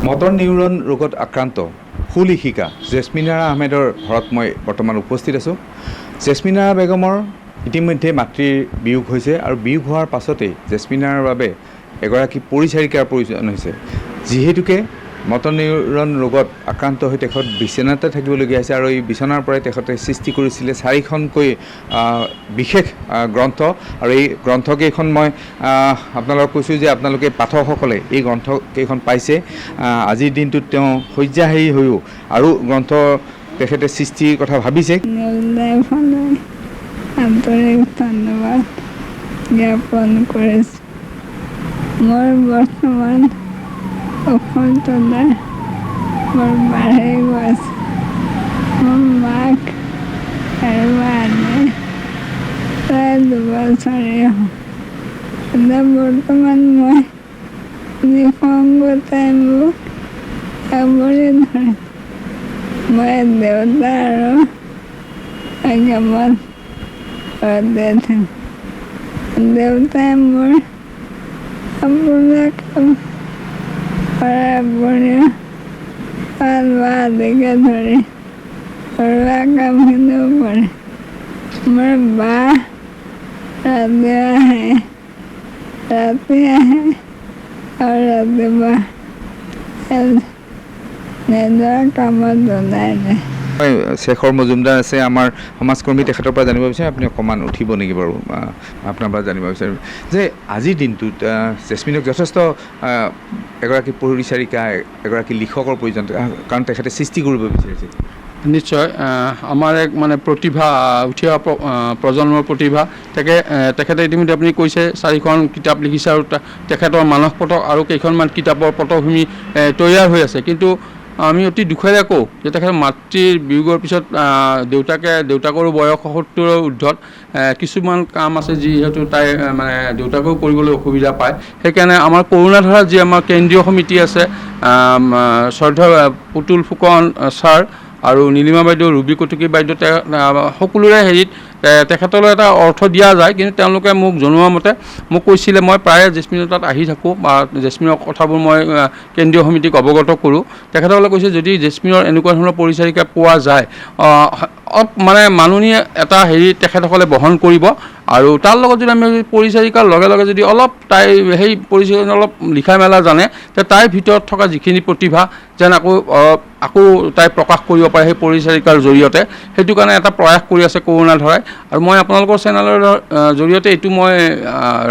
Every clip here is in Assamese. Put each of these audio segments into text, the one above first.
মটৰ নিউৰন ৰোগত আক্ৰান্ত সুলেখিকা জেছমিনাৰা আহমেদৰ ঘৰত মই বৰ্তমান উপস্থিত আছোঁ। জেছমিনাৰা বেগমৰ ইতিমধ্যে মাতৃৰ বিয়োগ হৈছে আৰু বিয়োগ হোৱাৰ পাছতেই জেছমিনাৰাৰ বাবে এগৰাকী পৰিচাৰিকাৰ প্ৰয়োজন হৈছে, যিহেতুকে মটৰ নিউৰন ৰোগত আক্ৰান্ত হৈ তেখেত বিচনাতে থাকিবলগীয়া হৈছে আৰু এই বিচনাৰ পৰাই তেখেতে সৃষ্টি কৰিছিলে 4খনকৈ বিশেষ গ্ৰন্থ। আৰু এই গ্ৰন্থকেইখন মই আপোনালোকক কৈছোঁ যে আপোনালোকে পাঠকসকলে এই গ্ৰন্থকেইখন পাইছে। আজিৰ দিনটোত তেওঁ শয্যাশায়ী হৈও আৰু গ্ৰন্থ তেখেতে সৃষ্টিৰ কথা ভাবিছে। আন্তৰিক ধন্যবাদ জ্ঞাপন কৰিছোঁ। মোৰ বৰ্তমান অসন্ততা মোৰ বাঢ়ি গৈছে। মোৰ মাক হেৰুৱালে প্ৰায় 2 বছৰেই হ'ল। এতিয়া বৰ্তমান মই নিসংগতাই মোক আৱৰি ধৰে। মই দেউতা আৰু কামত ঘৰতে থাকোঁ। দেউতাই মোৰ সম্পূৰ্ণ কাম কৰা উপৰিও খোৱা আদিকে ধৰি ঘৰুৱা কামখিনিও কৰে। মোৰ বা ৰাতি আহে আৰু ৰাতিপুৱা নিজৰ কামত জনাই দিয়ে। শেখৰ মজুমদাৰ আছে আমাৰ সমাজকৰ্মী, তেখেতৰ পৰা জানিব বিচাৰিম। আপুনি অকণমান উঠিব নেকি বাৰু? আপোনাৰ পৰা জানিব বিচাৰিম যে আজিৰ দিনটোত জেছমিনক যথেষ্ট এগৰাকী পৰিচাৰিকা, এগৰাকী লিখকৰ প্ৰয়োজন, কাৰণ তেখেতে সৃষ্টি কৰিব বিচাৰিছে। নিশ্চয় আমাৰ এক মানে প্ৰতিভা, উঠি অহা প্ৰজন্মৰ প্ৰতিভা। তেখেতে ইতিমধ্যে আপুনি কৈছে 4খন কিতাপ লিখিছে আৰু তেখেতৰ মানস পথক আৰু কেইখনমান কিতাপৰ পটভূমি তৈয়াৰ হৈ আছে। কিন্তু আমি অতি দুখেৰে কওঁ যে তেখেতৰ মাতৃৰ বিয়োগৰ পিছত দেউতাকৰো বয়স 70ৰ ঊৰ্ধত। কিছুমান কাম আছে যিহেতু তাই মানে দেউতাকেও কৰিবলৈ অসুবিধা পায়। সেইকাৰণে আমাৰ কৰুণাধাৰা যি আমাৰ কেন্দ্ৰীয় সমিতি আছে, শ্ৰদ্ধেয় পুতুল ফুকন ছাৰ আৰু নীলিমা বাইদেউ, ৰুবি কটকী বাইদেউ, সকলোৰে হেৰিত তেখেতলৈ এটা অৰ্থ দিয়া যায়। কিন্তু তেওঁলোকে মোক জনোৱা মতে মোক কৈছিলে, মই প্ৰায়ে জেছমিনৰ তাত আহি থাকোঁ বা জেছমিনৰ কথাবোৰ মই কেন্দ্ৰীয় সমিতিক অৱগত কৰোঁ। তেখেতসকলে কৈছে যদি জেছমিনৰ এনেকুৱা ধৰণৰ পৰিচাৰিকা পোৱা যায়, মানে মাননীয় এটা হেৰি তেখেতসকলে বহন কৰিব। আৰু তাৰ লগত যদি আমি পৰিচাৰিকাৰ লগে লগে যদি অলপ তাই সেই পৰিচাৰিকা অলপ লিখা মেলা জানে, তে তাইৰ ভিতৰত থকা যিখিনি প্ৰতিভা যেন আকৌ তাই প্ৰকাশ কৰিব পাৰে সেই পৰিচাৰিকাৰ জৰিয়তে। সেইটো কাৰণে এটা প্ৰয়াস কৰি আছে কৰুণাধাৰাই। আৰু মই আপোনালোকৰ চেনেলৰ জৰিয়তে এইটো মই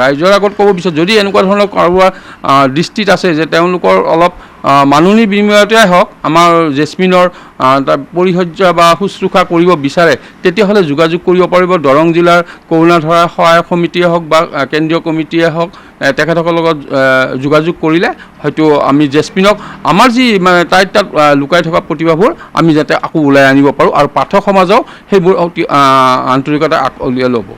ৰাইজৰ আগত ক'ব বিচাৰোঁ, যদি এনেকুৱা ধৰণৰ কাৰোবাৰ দৃষ্টিত আছে যে তেওঁলোকৰ অলপ মাননি বিনিময়তে হওক আমাৰ জেছমিনৰ পৰিচৰ্যা বা শুশ্ৰূষা কৰিব বিচাৰে, তেতিয়াহ'লে যোগাযোগ কৰিব পাৰিব। দৰং জিলাৰ কৰুণাধাৰা সহায়ক সমিতিয়ে হওক বা কেন্দ্ৰীয় কমিটিয়ে হওক, তেখেতসকলৰ লগত যোগাযোগ কৰিলে হয়তো আমি জেছমিনক আমাৰ যি মানে তাত লুকাই থকা প্ৰতিভাবোৰ আমি যাতে আকৌ ওলাই আনিব পাৰোঁ আৰু পাঠক সমাজেও সেইবোৰ অতি আন্তৰিকতা উলিয়াই ল'ব।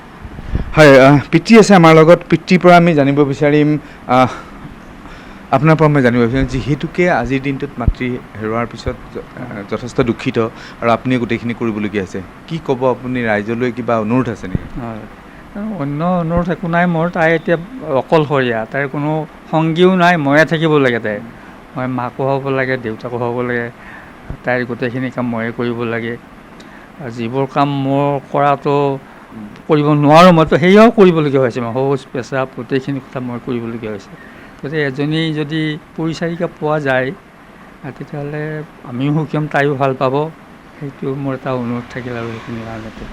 হয়, পিতৃ আছে আমাৰ লগত। পিতৃৰ পৰা আমি জানিব বিচাৰিম, আপোনাৰ পৰা মই জানিব বিচাৰিম, যিহেতুকে আজিৰ দিনটোত মাতৃ হেৰুৱাৰ পিছত যথেষ্ট দুখিত আৰু আপুনি গোটেইখিনি কৰিবলগীয়া আছে, কি ক'ব আপুনি? ৰাইজলৈ কিবা অনুৰোধ আছে নেকি? হয়, অন্য অনুৰোধ একো নাই মোৰ। তাই এতিয়া অকলশৰীয়া, তাইৰ কোনো সংগীও নাই, ময়ে থাকিব লাগে। মই মাকো হ'ব লাগে, দেউতাকো হ'ব লাগে, তাইৰ গোটেইখিনি কাম ময়ে কৰিব লাগে। যিবোৰ কাম মোৰ কৰাটো কৰিব নোৱাৰোঁ, মইতো সেয়াও কৰিবলগীয়া হৈছে। মই শৌচ পেচাব গোটেইখিনি কথা মই কৰিবলগীয়া হৈছে। গতিকে এজনী যদি পৰিচাৰিকা পোৱা যায়, তেতিয়াহ'লে আমিও সুখী হ'ম, তাইও ভাল পাব। সেইটো মোৰ এটা অনুৰোধ থাকিল আৰু সেইখিনি কাৰণতে।